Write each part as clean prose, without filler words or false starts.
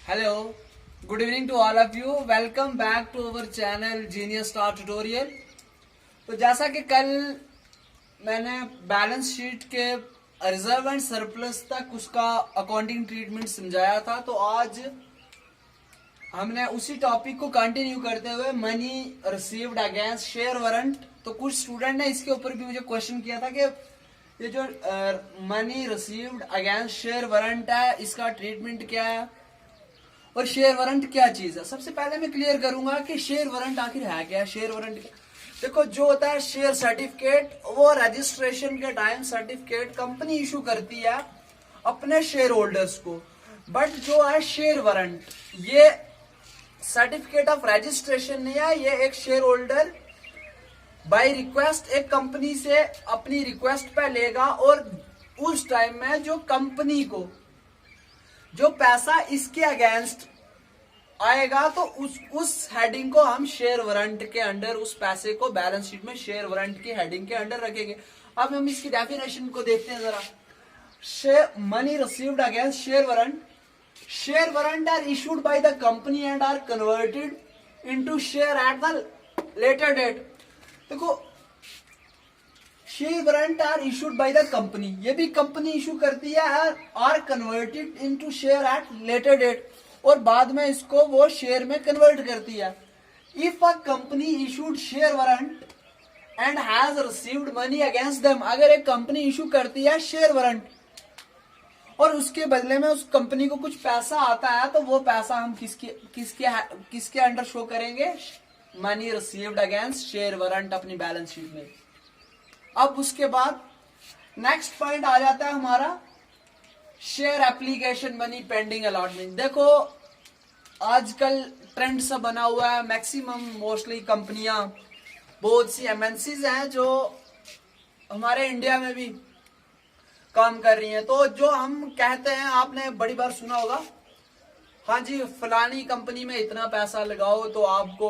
Hello, good evening to all of you. Welcome back to our channel Genius Star Tutorial. तो जैसा कि कल मैंने बैलेंस शीट के रिजर्व एंड सरप्लस तक उसका अकाउंटिंग ट्रीटमेंट समझाया था, तो आज हमने उसी टॉपिक को कंटिन्यू करते हुए money received against share warrant. तो कुछ स्टूडेंट ने इसके ऊपर भी मुझे क्वेश्चन किया था कि ये जो money received against share warrant है, इसका ट्रीटमेंट क्या है और शेयर वारंट क्या चीज है। सबसे पहले मैं क्लियर करूंगा कि शेयर वारंट आखिर है क्या। शेयर वारंट देखो, जो होता है शेयर सर्टिफिकेट, वो रजिस्ट्रेशन के टाइम सर्टिफिकेट कंपनी इशू करती है अपने शेयर होल्डर्स को। बट जो है शेयर वारंट, ये सर्टिफिकेट ऑफ रजिस्ट्रेशन नहीं है, ये एक शेयर होल्डर बाय रिक्वेस्ट एक कंपनी से अपनी रिक्वेस्ट पे लेगा और उस टाइम में जो कंपनी को जो पैसा इसके अगेंस्ट आएगा, तो उस हेडिंग को हम शेयर वारंट के अंडर, उस पैसे को बैलेंस शीट में शेयर वारंट की हेडिंग के अंडर रखेंगे। अब हम इसकी डेफिनेशन को देखते हैं जरा। Share money received against share warrant, share warrant are issued by the company and are converted into share at the later date. देखो, share warrant are issued by the company, ये भी कंपनी इशू करती है, are converted into share at later date, और बाद में इसको वो शेयर में कन्वर्ट करती है। If a company issued share warrant and has received money against them, अगर एक कंपनी इशू करती है शेयर वारंट और उसके बदले में उस कंपनी को कुछ पैसा आता है, तो वो पैसा हम किसके अंडर शो करेंगे? Money received against share warrant अपनी बैलेंस शीट में। अब उसके बाद नेक्स्ट पॉइंट आ जाता है हमारा share application money pending allotment. देखो, आजकल ट्रेंड सा बना हुआ है, मैक्सिमम मोस्टली कंपनियां, बहुत सी एमएनसीज हैं जो हमारे इंडिया में भी काम कर रही हैं। तो जो हम कहते हैं, आपने बड़ी बार सुना होगा, हाँ जी फलानी कंपनी में इतना पैसा लगाओ तो आपको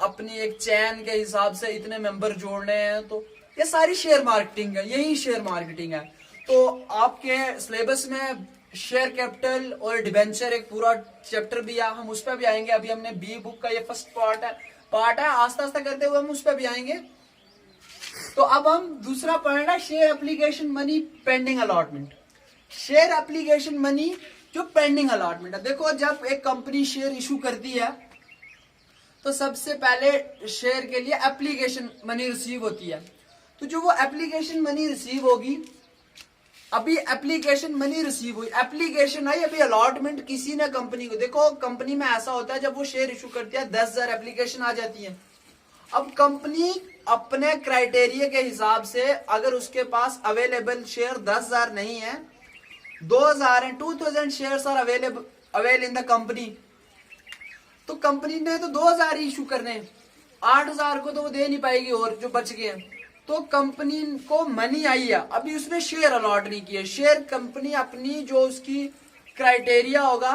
अपनी एक चैन के हिसाब से इतने मेंबर जोड़ने हैं। तो ये सारी शेयर मार्केटिंग है, यही शेयर मार्केटिंग है। तो आपके सिलेबस में शेयर कैपिटल और डिबेंचर एक पूरा चैप्टर भी है, हम उस पर भी आएंगे। अभी हमने बी बुक का ये फर्स्ट पार्ट है, आस्ता आस्ता करते हुए हम उस पर भी आएंगे। तो अब हम दूसरा पॉइंट है share application money pending allotment. Share application money जो पेंडिंग अलॉटमेंट है, देखो जब एक कंपनी शेयर इशू करती है तो सबसे पहले शेयर के लिए एप्लीकेशन मनी रिसीव होती है। तो जो वो एप्लीकेशन मनी रिसीव होगी, अभी एप्लीकेशन मनी रिसीव हुई, एप्लीकेशन आई, अभी अलॉटमेंट किसी ने कंपनी को, देखो कंपनी में ऐसा होता है जब वो शेयर इशू करती है 10,000 एप्लीकेशन आ जाती है। अब कंपनी अपने क्राइटेरिया के हिसाब से, अगर उसके पास अवेलेबल शेयर 10,000 नहीं है, 2,000 है, 2,000 shares are avail in the company, तो कंपनी ने तो 2,000 इशू करने, 8,000 को तो वो दे नहीं पाएगी और जो बच गए। तो कंपनी को मनी आई है, अभी उसने शेयर अलॉट नहीं किए। शेयर कंपनी अपनी जो उसकी क्राइटेरिया होगा,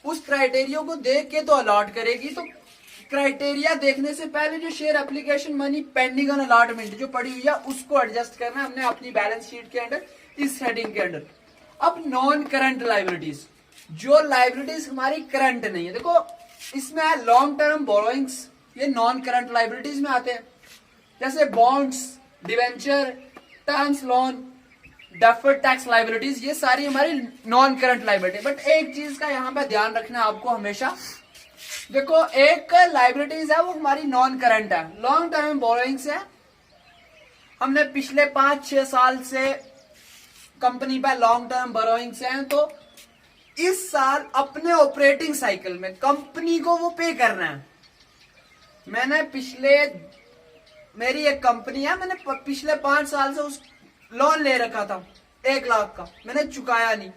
उस क्राइटेरिया को देख के तो अलॉट करेगी। तो क्राइटेरिया देखने से पहले जो share application money pending on allotment जो पड़ी हुई है, उसको एडजस्ट करना हमने अपनी बैलेंस शीट के अंडर, इस हेडिंग के अंडर। अब नॉन करंट लाइबिलिटीज, जो लाइबिलिटीज हमारी करंट नहीं है, देखो इसमें है लॉन्ग टर्म बोरोइंग्स, ये नॉन करंट लाइबिलिटीज में आते हैं, जैसे bonds, debenture, terms loan, deferred tax liabilities, ये सारी हमारी नॉन करंट लाइबिलिटी। बट एक चीज का यहाँ पे ध्यान रखना आपको हमेशा, देखो एक लाइबिलिटीज है वो हमारी नॉन करंट है, लॉन्ग टर्म बोरोइंग्स है, हमने पिछले 5-6 साल से कंपनी पे लॉन्ग टर्म बोरोइंग्स हैं, तो इस साल अपने ऑपरेटिंग साइकिल में कंपनी को वो पे करना है। मैंने मेरी एक कंपनी है, मैंने पिछले 5 साल से उस लोन ले रखा था 1 लाख का, मैंने चुकाया नहीं।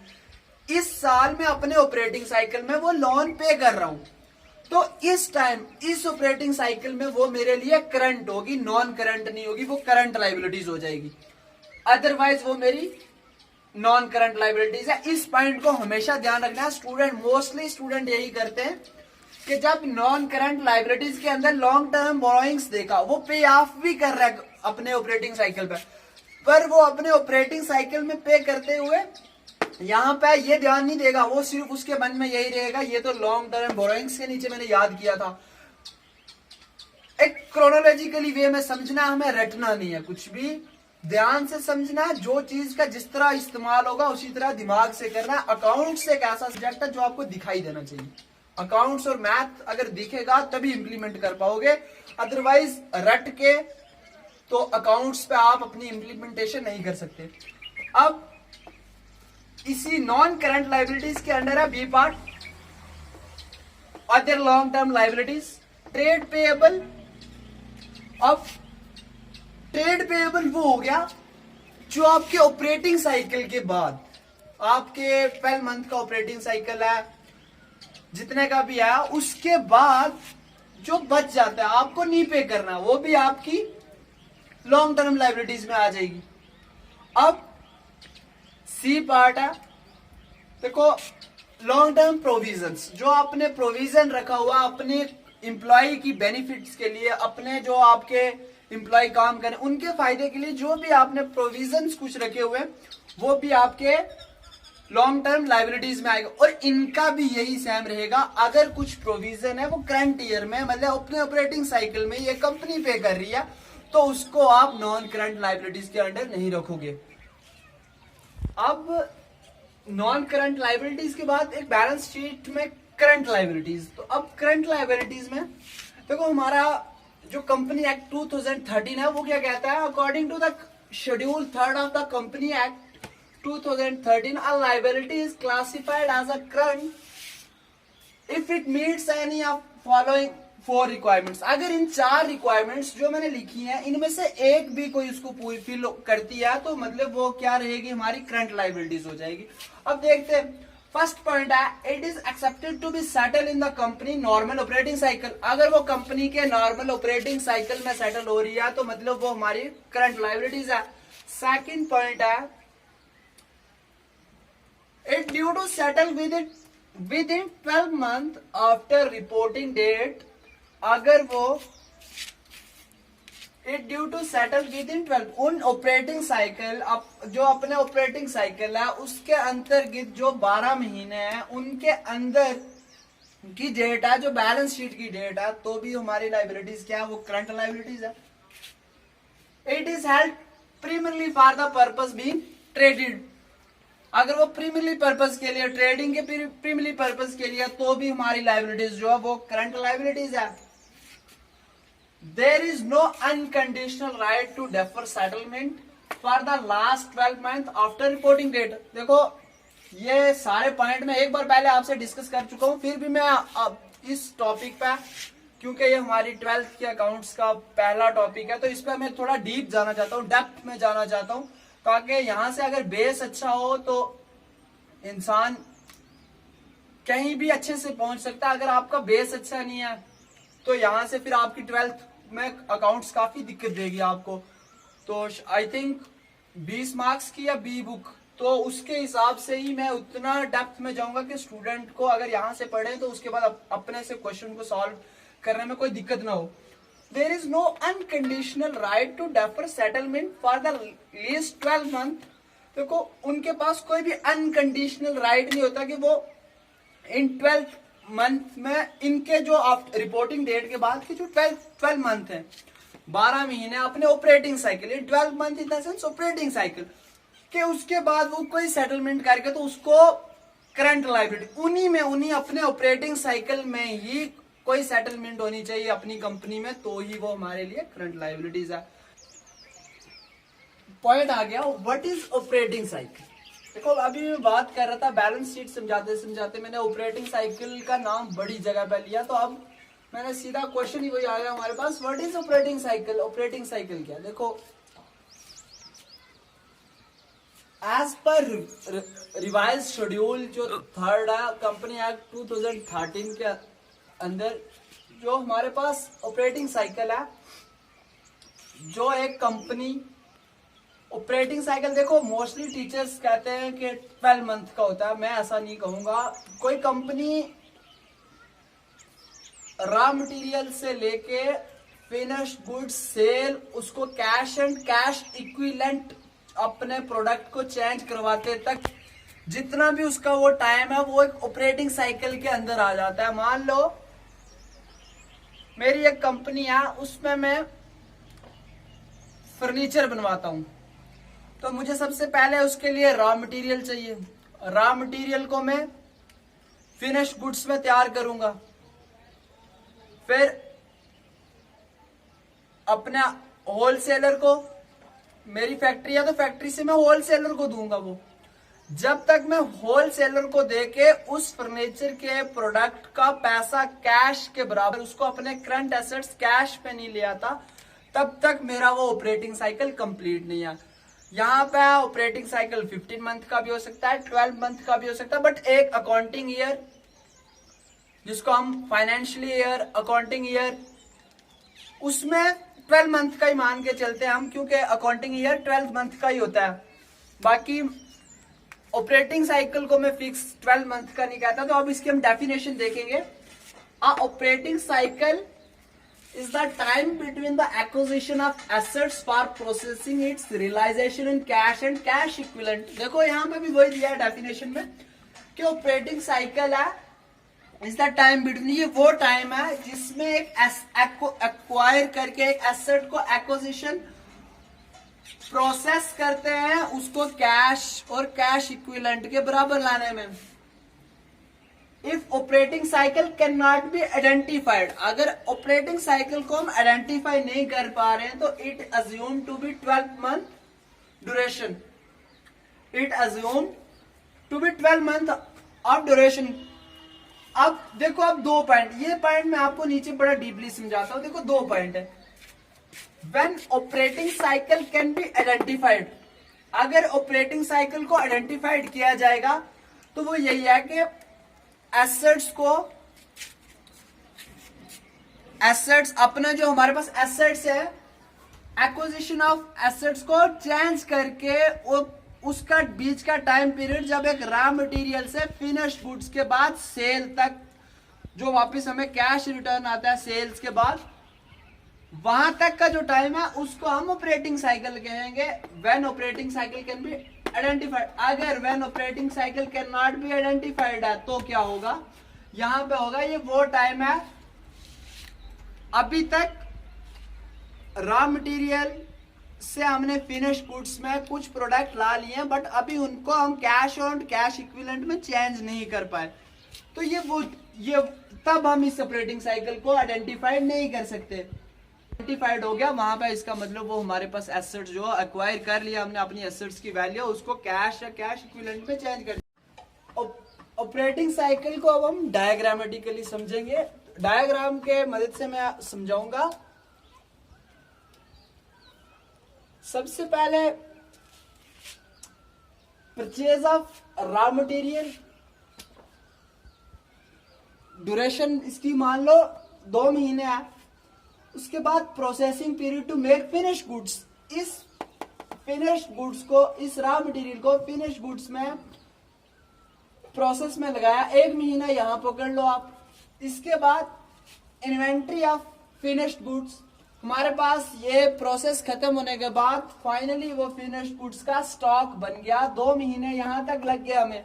इस साल में अपने ऑपरेटिंग साइकिल में वो लोन पे कर रहा हूं, तो इस टाइम इस ऑपरेटिंग साइकिल में वो मेरे लिए करंट होगी, नॉन करंट नहीं होगी, वो करंट लाइबिलिटीज हो जाएगी। अदरवाइज वो मेरी नॉन करंट लाइबिलिटीज है। इस पॉइंट को हमेशा ध्यान रखना है। स्टूडेंट, मोस्टली स्टूडेंट यही करते हैं कि जब नॉन करंट लाइबिलिटीज के अंदर लॉन्ग टर्म बोरोइंग्स देखा, वो पे ऑफ भी कर रहा है अपने ऑपरेटिंग साइकिल पर वो अपने ऑपरेटिंग साइकिल में पे करते हुए यहाँ पे ये ध्यान नहीं देगा, वो सिर्फ उसके मन में यही रहेगा ये तो लॉन्ग टर्म बोरोइंग्स के नीचे मैंने याद किया था। एक क्रोनोलॉजिकली वे में समझना, हमें रटना नहीं है, कुछ भी ध्यान से समझना, जो चीज का जिस तरह इस्तेमाल होगा उसी तरह दिमाग से करना। अकाउंट्स एक ऐसा सब्जेक्ट है जो आपको दिखाई देना चाहिए। अकाउंट्स और मैथ अगर दिखेगा तभी इंप्लीमेंट कर पाओगे, अदरवाइज रट के तो अकाउंट्स पे आप अपनी इंप्लीमेंटेशन नहीं कर सकते। अब इसी नॉन करंट लाइबिलिटीज के अंडर है B part, other long term liabilities, trade payable. अब ट्रेड पेएबल वो हो गया जो आपके ऑपरेटिंग साइकिल के बाद, आपके 12 मंथ का ऑपरेटिंग साइकिल है, जितने का भी आया उसके बाद जो बच जाता है आपको नहीं पे करना, वो भी आपकी लॉन्ग टर्म लाइबिलिटीज में आ जाएगी। अब सी पार्ट है, देखो लॉन्ग टर्म प्रोविजंस, जो आपने प्रोविजन रखा हुआ अपने एम्प्लॉय की बेनिफिट्स के लिए, अपने जो आपके एम्प्लॉय काम करें उनके फायदे के लिए जो भी आपने प्रोविजंस कुछ रखे हुए वो भी आपके लॉन्ग टर्म लाइबिलिटीज में आएगा। और इनका भी यही सेम रहेगा, अगर कुछ प्रोविजन है वो करंट ईयर में मतलब अपने ऑपरेटिंग साइकिल में ये कंपनी पे कर रही है तो उसको आप नॉन करंट लाइबिलिटीज के अंडर नहीं रखोगे। अब नॉन करंट लाइबिलिटीज के बाद एक बैलेंस शीट में करंट लाइबिलिटीज। तो अब करंट लाइबिलिटीज में देखो हमारा जो कंपनी एक्ट 2013 है वो क्या कहता है, according to the schedule 3 of the company act 2013 a liability is classified as a current if it meets any of following 4 requirements। अगर इन 4 requirements जो मैंने लिखी हैं इनमें से एक भी कोई इसको पूरी फिल करती है तो मतलब वो क्या रहेगी, हमारी करंट लाइबिलिटीज हो जाएगी। अब देखते हैं, फर्स्ट पॉइंट है it is excepted to be settle in the company normal operating cycle. अगर वो कंपनी के नॉर्मल ऑपरेटिंग साइकिल में सेटल हो रही है तो मतलब वो हमारी करंट लाइबिलिटीज है। सेकंड पॉइंट है it due to settle within 12 month after reporting date। अगर वो it due to settle within 12 उन ऑपरेटिंग साइकिल जो अपने ऑपरेटिंग साइकिल है उसके अंतर्गत जो 12 महीने हैं उनके अंदर की डेट है, जो बैलेंस शीट की डेट है, तो भी हमारी लाइबिलिटीज क्या है, वो करंट लाइबिलिटीज है। It is held primarily for the purpose being traded. अगर वो प्रीमियरली पर्पस के लिए, ट्रेडिंग के प्रीमियरली पर्पस के लिए, तो भी हमारी लाइबिलिटीज जो है वो करंट लाइबिलिटीज है। There is no unconditional right to defer settlement for the last 12 month after reporting date. देखो ये सारे पॉइंट मैं एक बार पहले आपसे डिस्कस कर चुका हूं, फिर भी मैं अब इस टॉपिक पे, क्योंकि ये हमारी 12th के अकाउंट्स का पहला टॉपिक है तो इस पर मैं थोड़ा डीप जाना चाहता हूँ, डेप्थ में जाना चाहता हूँ, ताकि यहां से अगर बेस अच्छा हो तो इंसान कहीं भी अच्छे से पहुंच सकता है। अगर आपका बेस अच्छा नहीं है तो यहां से फिर आपकी 12th में अकाउंट्स काफी दिक्कत देगी आपको। तो आई थिंक 20 मार्क्स की या बी बुक, तो उसके हिसाब से ही मैं उतना डेप्थ में जाऊंगा कि स्टूडेंट को अगर यहां से पढ़े तो उसके बाद अपने से क्वेश्चन को सॉल्व करने में कोई दिक्कत ना हो। There is no unconditional right to defer settlement for the least 12 month। देखो उनके पास कोई भी अनकंडीशनल राइट नहीं होता कि वो इन 12 मंथ में, इनके जो रिपोर्टिंग डेट के बाद की जो 12 मंथ है, 12 महीने अपने operating cycle, 12 month in the sense operating cycle के उसके बाद वो कोई सेटलमेंट करके तो उसको करंट लाइबिलिटी, उन्हीं अपने ऑपरेटिंग साइकिल में ही कोई सेटलमेंट होनी चाहिए अपनी कंपनी में, तो ही वो हमारे लिए करंट लाइबिलिटीज है। पॉइंट आ गया व्हाट इज ऑपरेटिंग साइकिल। देखो अभी मैं बात कर रहा था बैलेंस शीट समझाते समझाते मैंने ऑपरेटिंग साइकिल का नाम बड़ी जगह पे लिया, तो अब मैंने सीधा क्वेश्चन ही वही आ गया हमारे पास, what is operating cycle. Operating cycle क्या, देखो एज पर रिवाइज शेड्यूल जो 3rd है कंपनी एक्ट 2013 के अंदर, जो हमारे पास ऑपरेटिंग साइकिल है, जो एक कंपनी ऑपरेटिंग साइकिल, देखो मोस्टली टीचर्स कहते हैं कि 12 मंथ का होता है, मैं ऐसा नहीं कहूंगा। कोई कंपनी रॉ मटेरियल से लेके फिनिश्ड गुड्स सेल, उसको कैश एंड कैश इक्विवेलेंट अपने प्रोडक्ट को चेंज करवाते तक जितना भी उसका वो टाइम है वो एक ऑपरेटिंग साइकिल के अंदर आ जाता है। मान लो मेरी एक कंपनी है, उसमें मैं फर्नीचर बनवाता हूं, तो मुझे सबसे पहले उसके लिए रॉ मटेरियल चाहिए। रॉ मटेरियल को मैं फिनिश गुड्स में तैयार करूंगा, फिर अपने होलसेलर को, मेरी फैक्ट्री है तो फैक्ट्री से मैं होलसेलर को दूंगा। वो जब तक मैं होलसेलर को देके उस फर्नीचर के प्रोडक्ट का पैसा कैश के बराबर उसको अपने करंट एसेट्स कैश पे नहीं ले आता, तब तक मेरा वो ऑपरेटिंग साइकिल कंप्लीट नहीं है। यहाँ पे ऑपरेटिंग साइकिल 15 मंथ का भी हो सकता है, 12 मंथ का भी हो सकता है, बट एक अकाउंटिंग ईयर जिसको हम फाइनेंशियल ईयर, अकाउंटिंग ईयर, उसमें 12 मंथ का ही मान के चलते हैं हम, क्योंकि अकाउंटिंग ईयर 12 मंथ का ही होता है। बाकी ऑपरेटिंग साइकिल को मैं फिक्स 12 मंथ का नहीं कहता। तो अब इसकी हम डेफिनेशन देखेंगे। Operating cycle is the time between the acquisition of assets for processing its realization in cash and cash equivalent। देखो यहाँ पे भी वही दिया है डेफिनेशन में कि ऑपरेटिंग साइकिल है इज द टाइम बिटवीन, ये वो टाइम है जिसमें एक एक्वायर करके एक एसेट को एक्विजिशन प्रोसेस करते हैं, उसको कैश और कैश इक्विवेलेंट के बराबर लाने में। If operating cycle can not be identified, अगर ऑपरेटिंग साइकिल को हम आइडेंटिफाई नहीं कर पा रहे हैं तो it assume to be 12 month duration. It assume to be 12 month of duration. अब देखो, अब दो पॉइंट, ये पॉइंट मैं आपको नीचे बड़ा डीपली समझाता हूं। देखो दो पॉइंट है। When operating cycle can be identified, अगर ऑपरेटिंग साइकिल को आइडेंटिफाइड किया जाएगा तो वो यही है कि एसेट्स अपना जो हमारे पास एसेट्स है, एक्विजिशन ऑफ एसेट्स को चेंज करके वो उसका बीच का टाइम पीरियड जब एक रॉ मटेरियल से फिनिश गुड्स के बाद सेल तक जो वापस हमें कैश रिटर्न आता है सेल्स के बाद, वहां तक का जो टाइम है उसको हम ऑपरेटिंग साइकिल कहेंगे। When operating cycle can be identified, अगर when operating cycle can not be identified है तो क्या होगा, यहां पे होगा ये वो टाइम है अभी तक रॉ मटेरियल से हमने फिनिश गुड्स में कुछ प्रोडक्ट ला लिए हैं, बट अभी उनको हम कैश और कैश इक्विवेलेंट में चेंज नहीं कर पाए। तो ये तब हम इस ऑपरेटिंग साइकिल को आइडेंटिफाइड नहीं कर सकते। आइडेंटिफाइड हो गया वहां पे, इसका मतलब वो हमारे पास एसेट्स जो एक्वायर कर लिया हमने, अपनी एसेट्स की वैल्यू उसको कैश या कैश इक्विवेलेंट में चेंज कर दिया। ऑपरेटिंग साइकिल को अब हम डायग्रामेटिकली समझेंगे। डायग्राम के मदद से मैं समझाऊंगा। सबसे पहले purchase of raw material, duration इसकी मान लो 2 महीने है। उसके बाद processing period to make finish goods, इस फिनिश गुड्स को, इस रॉ मटेरियल को फिनिश गुड्स में प्रोसेस में लगाया, 1 महीना यहां पकड़ लो आप। इसके बाद इन्वेंट्री ऑफ फिनिश्ड गुड्स, हमारे पास ये प्रोसेस खत्म होने के बाद फाइनली वो फिनिश्ड गुड्स का स्टॉक बन गया, 2 महीने यहां तक लग गया हमें।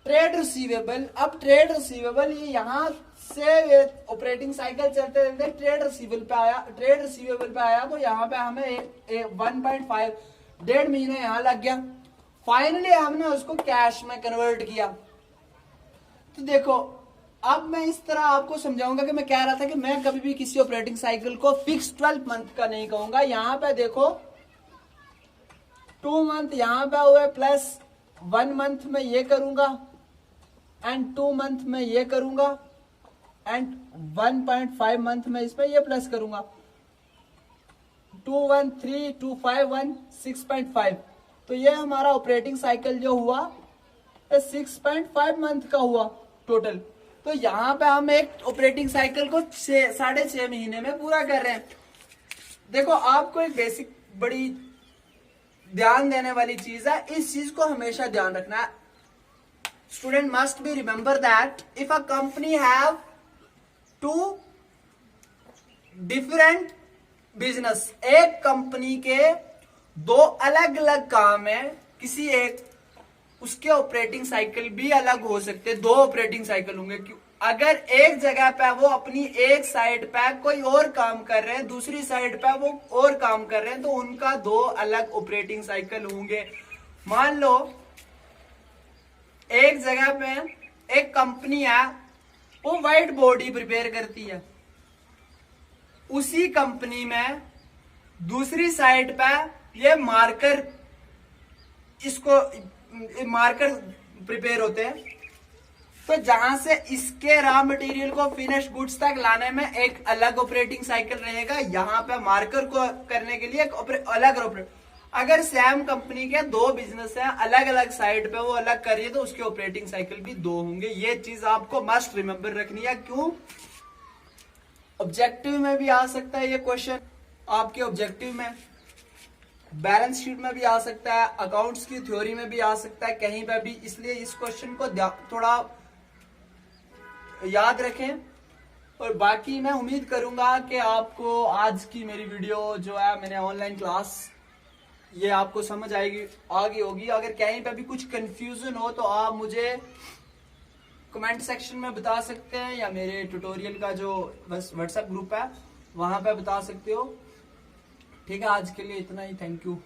ट्रेड रिसीवेबल, अब ट्रेड रिसीवेबल ये यहां से ऑपरेटिंग साइकिल चलते रहते ट्रेड रिसीवेबल पे आया, ट्रेड रिसीवेबल पे आया तो यहाँ पे हमें 1.5 1.5 महीने यहां लग गया। फाइनली हमने उसको कैश में कन्वर्ट किया। तो देखो अब मैं इस तरह आपको समझाऊंगा कि मैं कह रहा था कि मैं कभी भी किसी ऑपरेटिंग साइकिल को फिक्स 12 मंथ का नहीं कहूंगा। यहां पे देखो 2 मंथ यहां पे हुए, प्लस 1 मंथ में ये करूंगा एंड 2 मंथ में ये करूंगा एंड 1.5 मंथ में इसमें ये प्लस करूंगा। 2 1 3 2 5 1 6.5, तो ये हमारा ऑपरेटिंग साइकिल जो हुआ 6.5 मंथ का हुआ टोटल। तो यहां पे हम एक ऑपरेटिंग साइकिल को 6.5 महीने में पूरा कर रहे हैं। देखो आपको एक बेसिक बड़ी ध्यान देने वाली चीज है, इस चीज को हमेशा ध्यान रखना है। Student must be remember that if a company have 2 different business, एक कंपनी के 2 अलग अलग काम है, किसी एक उसके ऑपरेटिंग साइकिल भी अलग हो सकते हैं, 2 ऑपरेटिंग साइकिल होंगे। क्यों? अगर एक जगह पे वो अपनी एक साइड पे कोई और काम कर रहे हैं, दूसरी साइड पे वो और काम कर रहे हैं, तो उनका 2 अलग ऑपरेटिंग साइकिल होंगे। मान लो एक जगह पे एक कंपनी है, वो व्हाइट बोर्ड ही प्रिपेयर करती है, उसी कंपनी में दूसरी साइड पे ये मार्कर, इसको मार्कर प्रिपेयर होते हैं। तो जहां से इसके रॉ मटेरियल को फिनिश गुड्स तक लाने में एक अलग ऑपरेटिंग साइकिल रहेगा, यहाँ पे मार्कर को करने के लिए एक अलग ऑपरेट। अगर सेम कंपनी के 2 बिजनेस है, अलग अलग साइड पे वो अलग कर रही है, तो उसके ऑपरेटिंग साइकिल भी 2 होंगे। ये चीज आपको मस्ट रिमेंबर रखनी है। क्यों? ऑब्जेक्टिव में भी आ सकता है ये क्वेश्चन, आपके ऑब्जेक्टिव में, बैलेंस शीट में भी आ सकता है, अकाउंट्स की थ्योरी में भी आ सकता है, कहीं पर भी। इसलिए इस क्वेश्चन को थोड़ा याद रखें। और बाकी मैं उम्मीद करूंगा कि आपको आज की मेरी वीडियो जो है, मैंने ऑनलाइन क्लास, ये आपको समझ आ गई होगी। अगर कहीं पे भी कुछ कंफ्यूजन हो तो आप मुझे कमेंट सेक्शन में बता सकते हैं, या मेरे ट्यूटोरियल का जो बस व्हाट्सएप ग्रुप है वहां पे बता सकते हो। ठीक है, आज के लिए इतना ही। Thank you.